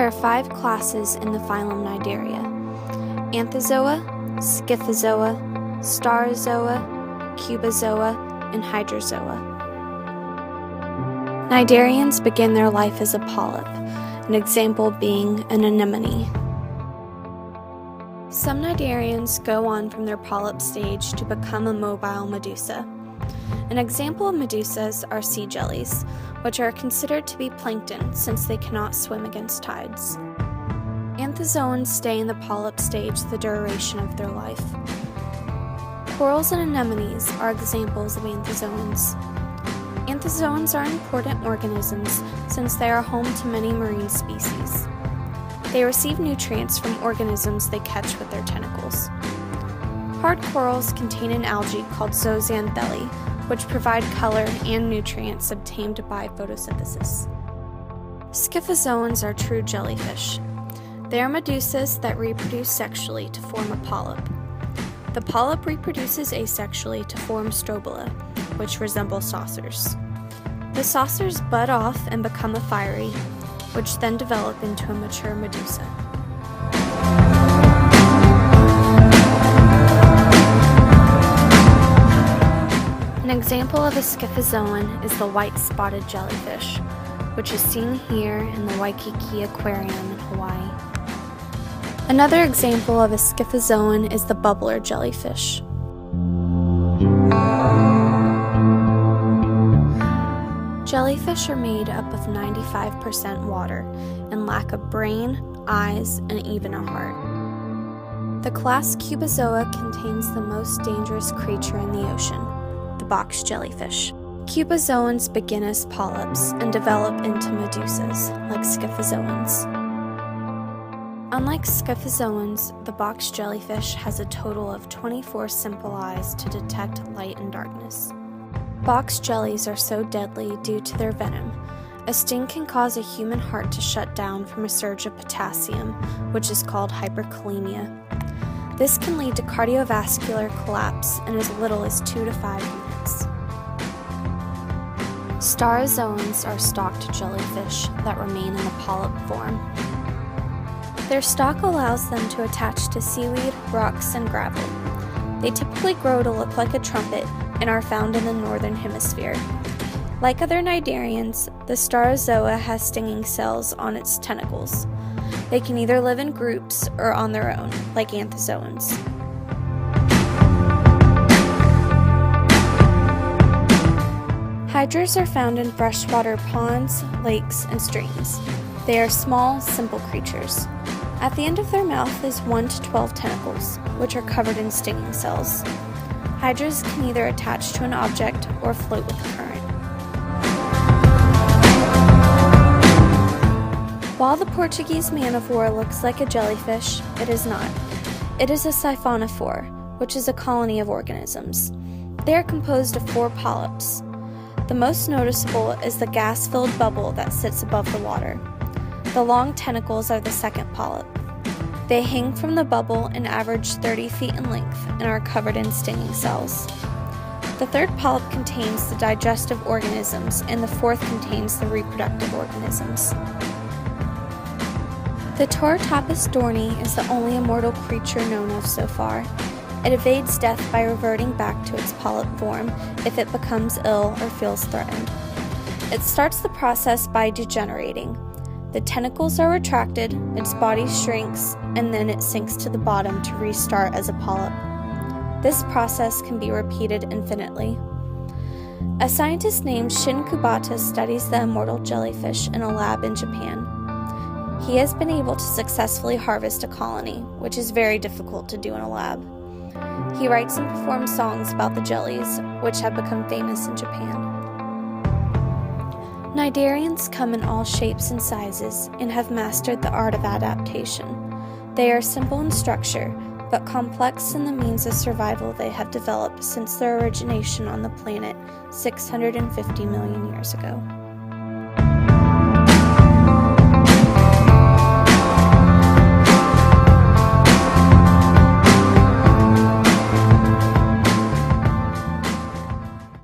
There are 5 classes in the phylum Cnidaria: Anthozoa, Scythozoa, Staurozoa, Cubozoa, and Hydrozoa. Cnidarians begin their life as a polyp, an example being an anemone. Some cnidarians go on from their polyp stage to become a mobile medusa. An example of medusas are sea jellies, which are considered to be plankton since they cannot swim against tides. Anthozoans stay in the polyp stage the duration of their life. Corals and anemones are examples of anthozoans. Anthozoans are important organisms since they are home to many marine species. They receive nutrients from organisms they catch with their tentacles. Hard corals contain an algae called zooxanthellae, which provide color and nutrients obtained by photosynthesis. Scythozoans are true jellyfish. They are medusas that reproduce sexually to form a polyp. The polyp reproduces asexually to form strobila, which resemble saucers. The saucers bud off and become a phyre, which then develop into a mature medusa. An example of a scythozoan is the white-spotted jellyfish, which is seen here in the Waikiki Aquarium in Hawaii. Another example of a scythozoan is the bubbler jellyfish. Jellyfish are made up of 95% water and lack a brain, eyes, and even a heart. The class Cubozoa contains the most dangerous creature in the ocean, the box jellyfish. Cubozoans begin as polyps and develop into medusas, like scythozoans. Unlike scythozoans, the box jellyfish has a total of 24 simple eyes to detect light and darkness. Box jellies are so deadly due to their venom. A sting can cause a human heart to shut down from a surge of potassium, which is called hyperkalemia. This can lead to cardiovascular collapse in as little as 2 to 5 minutes. Staurozoans are stalked jellyfish that remain in the polyp form. Their stalk allows them to attach to seaweed, rocks, and gravel. They typically grow to look like a trumpet and are found in the northern hemisphere. Like other cnidarians, the Staurozoa has stinging cells on its tentacles. They can either live in groups or on their own, like anthozoans. Hydras are found in freshwater ponds, lakes, and streams. They are small, simple creatures. At the end of their mouth is 1 to 12 tentacles, which are covered in stinging cells. Hydras can either attach to an object or float with the current. While the Portuguese man-of-war looks like a jellyfish, it is not. It is a siphonophore, which is a colony of organisms. They are composed of 4 polyps. The most noticeable is the gas-filled bubble that sits above the water. The long tentacles are the second polyp. They hang from the bubble and average 30 feet in length and are covered in stinging cells. The third polyp contains the digestive organisms, and the fourth contains the reproductive organisms. The Torotopus dorni is the only immortal creature known of so far. It evades death by reverting back to its polyp form if it becomes ill or feels threatened. It starts the process by degenerating. The tentacles are retracted, its body shrinks, and then it sinks to the bottom to restart as a polyp. This process can be repeated infinitely. A scientist named Shin Kubata studies the immortal jellyfish in a lab in Japan. He has been able to successfully harvest a colony, which is very difficult to do in a lab. He writes and performs songs about the jellies, which have become famous in Japan. Cnidarians come in all shapes and sizes and have mastered the art of adaptation. They are simple in structure, but complex in the means of survival they have developed since their origination on the planet 650 million years ago.